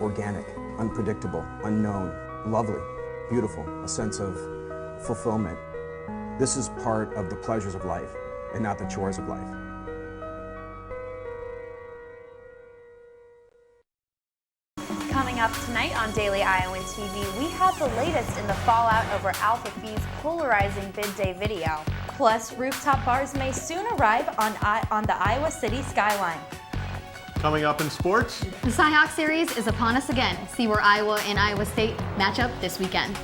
organic, unpredictable, unknown, lovely, beautiful, a sense of fulfillment. This is part of the pleasures of life and not the chores of life. Coming up tonight on Daily Iowan TV, we have the latest in the fallout over Alpha Phi's polarizing bid day video. Plus, rooftop bars may soon arrive on the Iowa City skyline. Coming up in sports, the Cyhawk Series is upon us again. See where Iowa and Iowa State match up this weekend.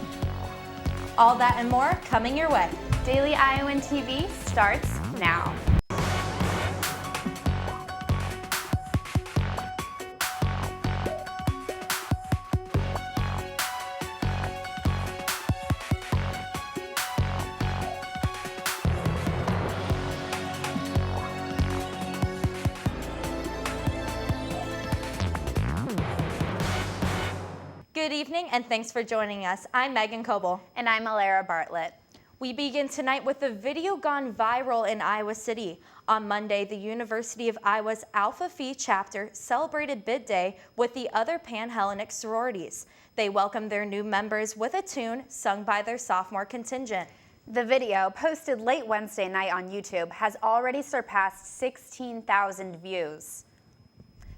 All that and more coming your way. Daily Iowan TV starts now. Good evening and thanks for joining us. I'm Megan Coble. And I'm Alara Bartlett. We begin tonight with a video gone viral in Iowa City. On Monday, the University of Iowa's Alpha Phi chapter celebrated bid day with the other Pan-Hellenic sororities. They welcomed their new members with a tune sung by their sophomore contingent. The video, posted late Wednesday night on YouTube, has already surpassed 16,000 views.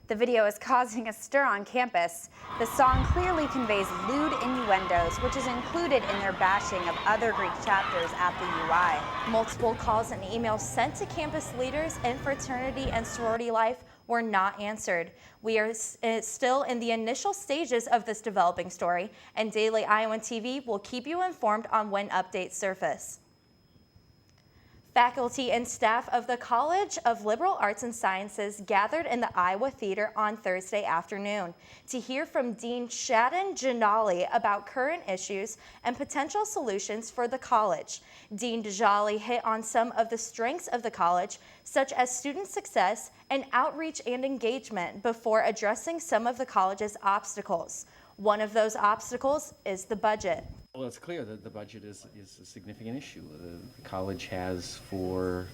The video is causing a stir on campus. The song clearly conveys lewd innuendos, which is included in their bashing of other Greek chapters at the UI. Multiple calls and emails sent to campus leaders in fraternity and sorority life were not answered. We are still in the initial stages of this developing story, and Daily Iowan TV will keep you informed on when updates surface. Faculty and staff of the College of Liberal Arts and Sciences gathered in the Iowa Theater on Thursday afternoon to hear from Dean Shadon Janali about current issues and potential solutions for the college. Dean Janali hit on some of the strengths of the college, such as student success and outreach and engagement, before addressing some of the college's obstacles. One of those obstacles is the budget. Well, it's clear that the budget is a significant issue. The college has for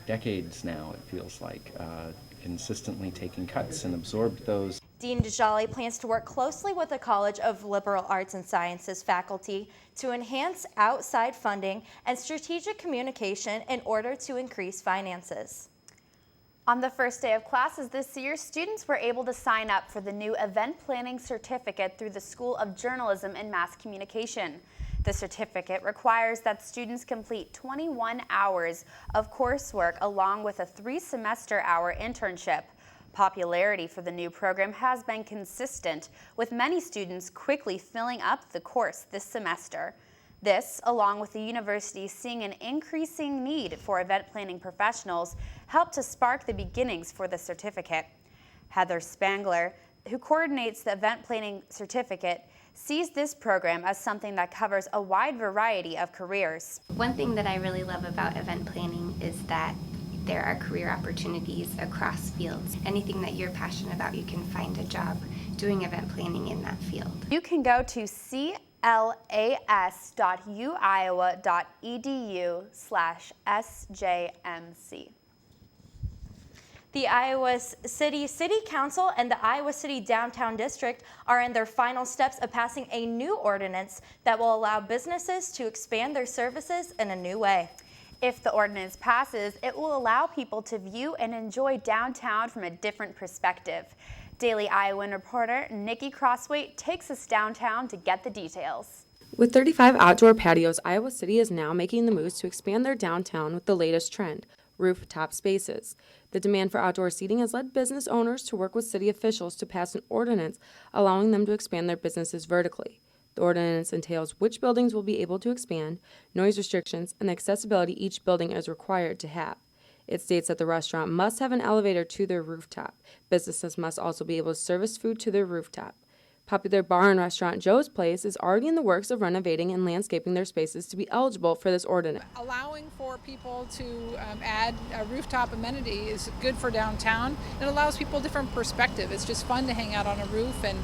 decades now, it feels like, consistently taken cuts and absorbed those. Dean Janali plans to work closely with the College of Liberal Arts and Sciences faculty to enhance outside funding and strategic communication in order to increase finances. On the first day of classes this year, students were able to sign up for the new event planning certificate through the School of Journalism and Mass Communication. The certificate requires that students complete 21 hours of coursework along with a 3-semester-hour internship. Popularity for the new program has been consistent, with many students quickly filling up the course this semester. This, along with the university seeing an increasing need for event planning professionals, helped to spark the beginnings for the certificate. Heather Spangler, who coordinates the event planning certificate, sees this program as something that covers a wide variety of careers. One thing that I really love about event planning is that there are career opportunities across fields. Anything that you're passionate about, you can find a job doing event planning in that field. You can go to clas.uiowa.edu/SJMC. The Iowa City Council and the Iowa City Downtown District are in their final steps of passing a new ordinance that will allow businesses to expand their services in a new way. If the ordinance passes, it will allow people to view and enjoy downtown from a different perspective. Daily Iowan reporter Nikki Crossway takes us downtown to get the details. With 35 outdoor patios, Iowa City is now making the moves to expand their downtown with the latest trend, rooftop spaces. The demand for outdoor seating has led business owners to work with city officials to pass an ordinance allowing them to expand their businesses vertically. The ordinance entails which buildings will be able to expand, noise restrictions, and the accessibility each building is required to have. It states that the restaurant must have an elevator to their rooftop. Businesses must also be able to service food to their rooftop. Popular bar and restaurant Joe's Place is already in the works of renovating and landscaping their spaces to be eligible for this ordinance. Allowing for people to add a rooftop amenity is good for downtown. It allows people a different perspective. It's just fun to hang out on a roof and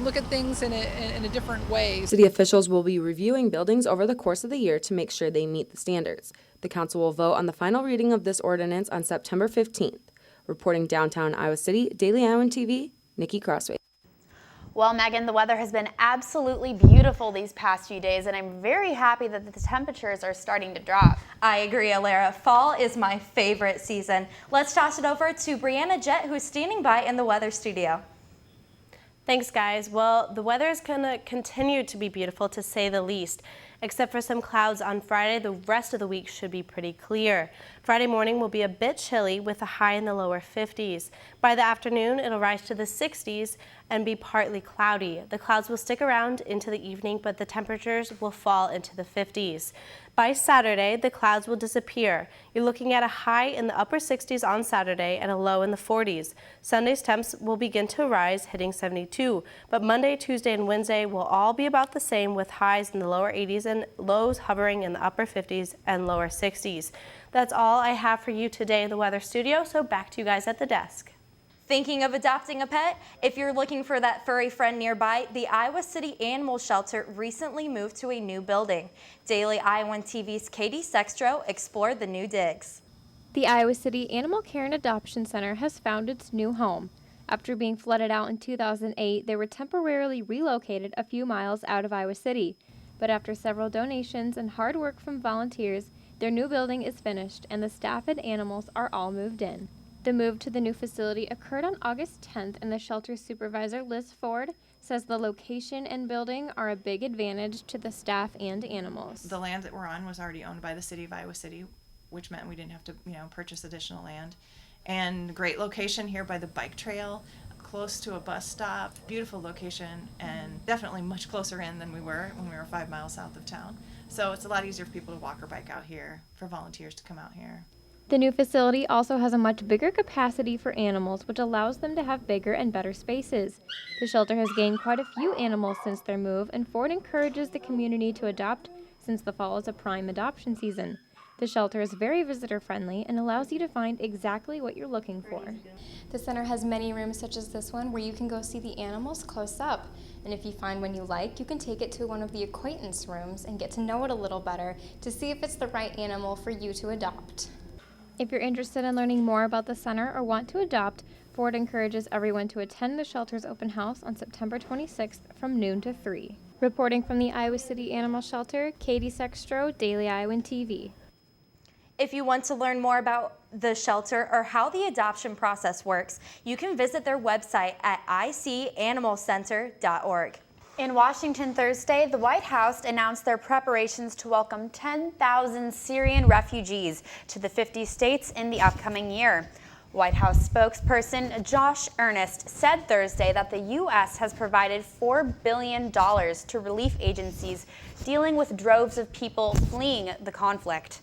look at things in a different way. City officials will be reviewing buildings over the course of the year to make sure they meet the standards. The council will vote on the final reading of this ordinance on September 15th. Reporting downtown Iowa City, Daily Iowan TV, Nikki Crossway. Well, Megan, the weather has been absolutely beautiful these past few days, and I'm very happy that the temperatures are starting to drop. I agree, Alara. Fall is my favorite season. Let's toss it over to Brianna Jett, who's standing by in the weather studio. Thanks, guys. Well, the weather is going to continue to be beautiful, to say the least. Except for some clouds on Friday, the rest of the week should be pretty clear. Friday morning will be a bit chilly with a high in the lower 50s. By the afternoon, it'll rise to the 60s and be partly cloudy. The clouds will stick around into the evening, but the temperatures will fall into the 50s. By Saturday, the clouds will disappear. You're looking at a high in the upper 60s on Saturday and a low in the 40s. Sunday's temps will begin to rise, hitting 72, but Monday, Tuesday, and Wednesday will all be about the same, with highs in the lower 80s and lows hovering in the upper 50s and lower 60s. That's all I have for you today in the weather studio, so back to you guys at the desk. Thinking of adopting a pet? If you're looking for that furry friend nearby, the Iowa City Animal Shelter recently moved to a new building. Daily Iowan TV's Katie Sextro explored the new digs. The Iowa City Animal Care and Adoption Center has found its new home. After being flooded out in 2008, they were temporarily relocated a few miles out of Iowa City. But after several donations and hard work from volunteers, their new building is finished and the staff and animals are all moved in. The move to the new facility occurred on August 10th, and the shelter supervisor, Liz Ford, says the location and building are a big advantage to the staff and animals. The land that we're on was already owned by the city of Iowa City, which meant we didn't have to, purchase additional land. And great location here by the bike trail, close to a bus stop, beautiful location, and definitely much closer in than we were when we were 5 miles south of town. So it's a lot easier for people to walk or bike out here, for volunteers to come out here. The new facility also has a much bigger capacity for animals, which allows them to have bigger and better spaces. The shelter has gained quite a few animals since their move, and Ford encourages the community to adopt since the fall is a prime adoption season. The shelter is very visitor-friendly and allows you to find exactly what you're looking for. The center has many rooms such as this one where you can go see the animals close up. And if you find one you like, you can take it to one of the acquaintance rooms and get to know it a little better to see if it's the right animal for you to adopt. If you're interested in learning more about the center or want to adopt, Ford encourages everyone to attend the shelter's open house on September 26th from noon to 3. Reporting from the Iowa City Animal Shelter, Katie Sextro, Daily Iowan TV. If you want to learn more about the shelter or how the adoption process works, you can visit their website at icanimalcenter.org. In Washington Thursday, the White House announced their preparations to welcome 10,000 Syrian refugees to the 50 states in the upcoming year. White House spokesperson Josh Earnest said Thursday that the U.S. has provided $4 billion to relief agencies dealing with droves of people fleeing the conflict.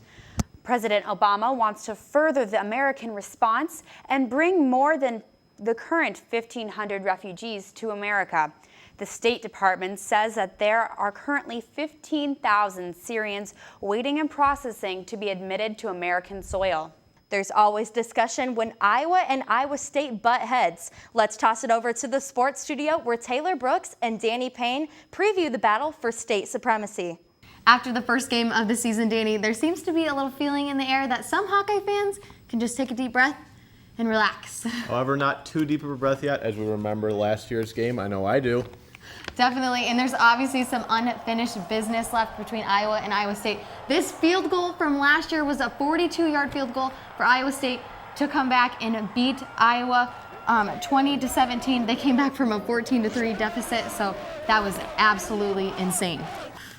President Obama wants to further the American response and bring more than the current 1,500 refugees to America. The State Department says that there are currently 15,000 Syrians waiting and processing to be admitted to American soil. There's always discussion when Iowa and Iowa State butt heads. Let's toss it over to the sports studio where Taylor Brooks and Danny Payne preview the battle for state supremacy. After the first game of the season, Danny, there seems to be a little feeling in the air that some Hawkeye fans can just take a deep breath and relax. However, not too deep of a breath yet, as we remember last year's game. I know I do. Definitely, and there's obviously some unfinished business left between Iowa and Iowa State. This field goal from last year was a 42-yard field goal for Iowa State to come back and beat Iowa 20-17. They came back from a 14-3 deficit, so that was absolutely insane.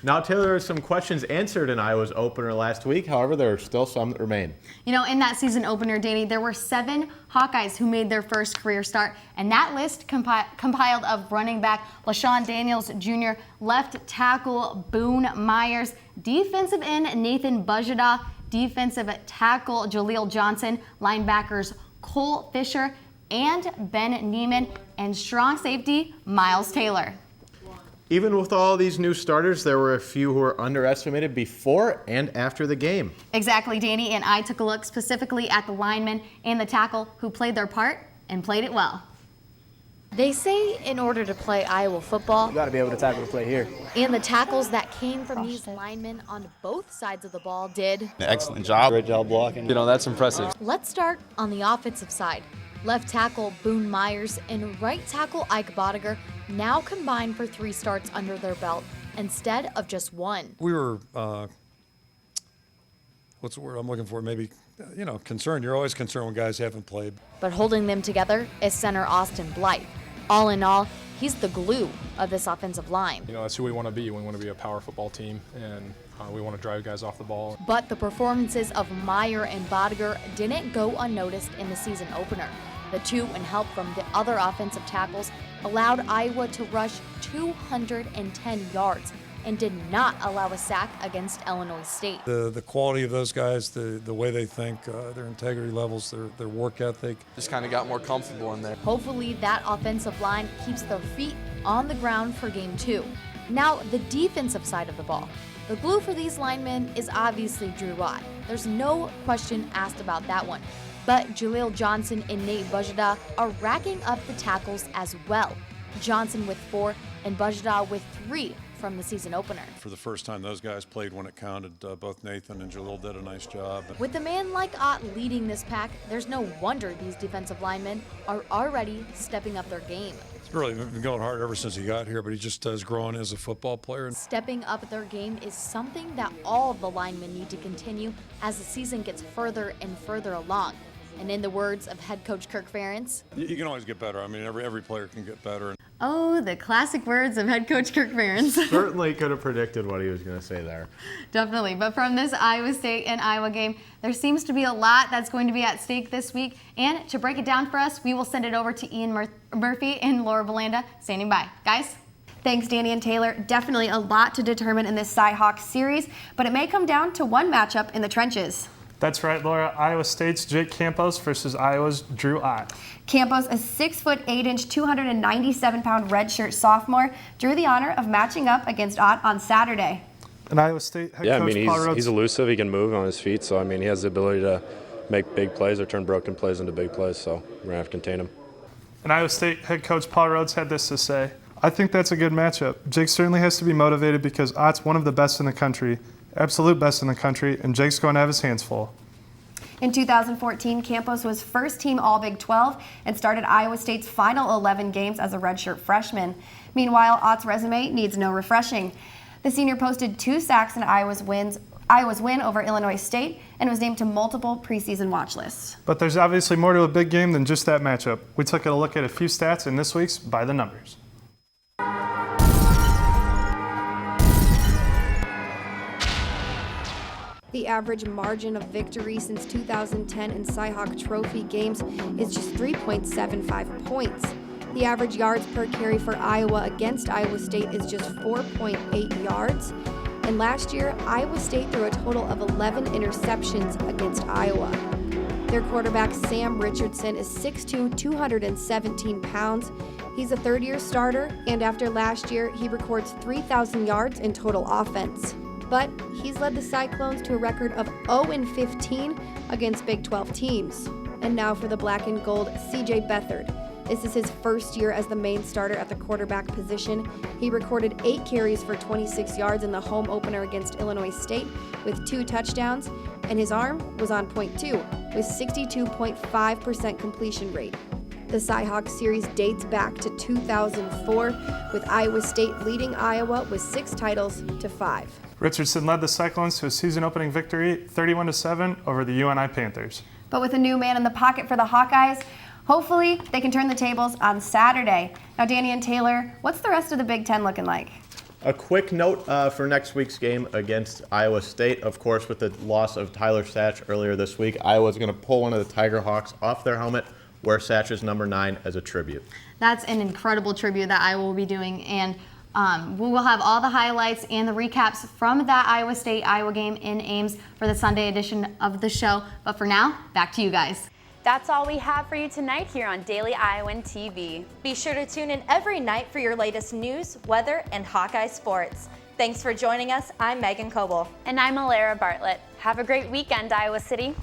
Now, Taylor, there are some questions answered in Iowa's opener last week. However, there are still some that remain. You know, in that season opener, Danny, there were 7 Hawkeyes who made their first career start, and that list compiled of running back LaShawn Daniels Jr., left tackle Boone Myers, defensive end Nathan Bujada, defensive tackle Jaleel Johnson, linebackers Cole Fisher and Ben Neiman, and strong safety Miles Taylor. Even with all these new starters, there were a few who were underestimated before and after the game. Exactly, Danny, and I took a look specifically at the linemen and the tackle who played their part and played it well. They say in order to play Iowa football, you got to be able to tackle to play here. And the tackles that came from these linemen on both sides of the ball did. Excellent job. Great job blocking. That's impressive. Let's start on the offensive side. Left tackle Boone Myers and right tackle Ike Bodiger now combine for 3 starts under their belt instead of just 1. We were, what's the word I'm looking for? Maybe, concerned. You're always concerned when guys haven't played. But holding them together is center Austin Blythe. All in all, he's the glue of this offensive line. That's who we want to be. We want to be a power football team, and we want to drive guys off the ball. But the performances of Meyer and Bodiger didn't go unnoticed in the season opener. The 2 and help from the other offensive tackles allowed Iowa to rush 210 yards and did not allow a sack against Illinois State. The quality of those guys, the way they think, their integrity levels, their work ethic. Just kind of got more comfortable in there. Hopefully that offensive line keeps their feet on the ground for game 2. Now, the defensive side of the ball. The glue for these linemen is obviously Drew Ott. There's no question asked about that one. But Jaleel Johnson and Nate Bajada are racking up the tackles as well. Johnson with 4 and Bajada with 3 from the season opener. For the first time, those guys played when it counted. Both Nathan and Jaleel did a nice job. With a man like Ott leading this pack, there's no wonder these defensive linemen are already stepping up their game. It's really been going hard ever since he got here, but he just has grown as a football player. Stepping up their game is something that all of the linemen need to continue as the season gets further and further along. And in the words of head coach Kirk Ferentz, you can always get better. I mean, every player can get better. Oh, the classic words of head coach Kirk Ferentz. Certainly could have predicted what he was going to say there. Definitely. But from this Iowa State and Iowa game, there seems to be a lot that's going to be at stake this week. And to break it down for us, we will send it over to Ian Murphy and Laura Belanda standing by. Guys? Thanks, Danny and Taylor. Definitely a lot to determine in this Cy-Hawks series, but it may come down to one matchup in the trenches. That's right, Laura. Iowa State's Jake Campos versus Iowa's Drew Ott. Campos, a 6'8", 297-pound redshirt sophomore, drew the honor of matching up against Ott on Saturday. And Iowa State head coach Paul Rhodes. He's elusive. He can move on his feet, so he has the ability to make big plays or turn broken plays into big plays. So we're gonna have to contain him. And Iowa State head coach Paul Rhodes had this to say: "I think that's a good matchup. Jake certainly has to be motivated because Ott's one of the best in the country. Absolute best in the country, and Jake's going to have his hands full." In 2014, Campos was first-team All-Big 12 and started Iowa State's final 11 games as a redshirt freshman. Meanwhile, Ott's resume needs no refreshing. The senior posted 2 sacks in Iowa's win over Illinois State and was named to multiple preseason watch lists. But there's obviously more to a big game than just that matchup. We took a look at a few stats in this week's By the Numbers. The average margin of victory since 2010 in Cy-Hawk Trophy games is just 3.75 points. The average yards per carry for Iowa against Iowa State is just 4.8 yards. And last year, Iowa State threw a total of 11 interceptions against Iowa. Their quarterback, Sam Richardson, is 6'2", 217 pounds. He's a third-year starter, and after last year, he records 3,000 yards in total offense. But he's led the Cyclones to a record of 0-15 against Big 12 teams. And now for the black and gold, CJ Beathard. This is his first year as the main starter at the quarterback position. He recorded 8 carries for 26 yards in the home opener against Illinois State with 2 touchdowns, and his arm was on point too, with 62.5% completion rate. The Cy-Hawks series dates back to 2004, with Iowa State leading Iowa with 6 titles to 5. Richardson led the Cyclones to a season-opening victory, 31-7 over the UNI Panthers. But with a new man in the pocket for the Hawkeyes, hopefully they can turn the tables on Saturday. Now, Danny and Taylor, what's the rest of the Big Ten looking like? A quick note for next week's game against Iowa State. Of course, with the loss of Tyler Satch earlier this week, Iowa's going to pull one of the Tiger Hawks off their helmet, wear Satch's number 9 as a tribute. That's an incredible tribute that Iowa will be doing, and we will have all the highlights and the recaps from that Iowa State-Iowa game in Ames for the Sunday edition of the show. But for now, back to you guys. That's all we have for you tonight here on Daily Iowan TV. Be sure to tune in every night for your latest news, weather, and Hawkeye sports. Thanks for joining us. I'm Megan Coble. And I'm Alara Bartlett. Have a great weekend, Iowa City.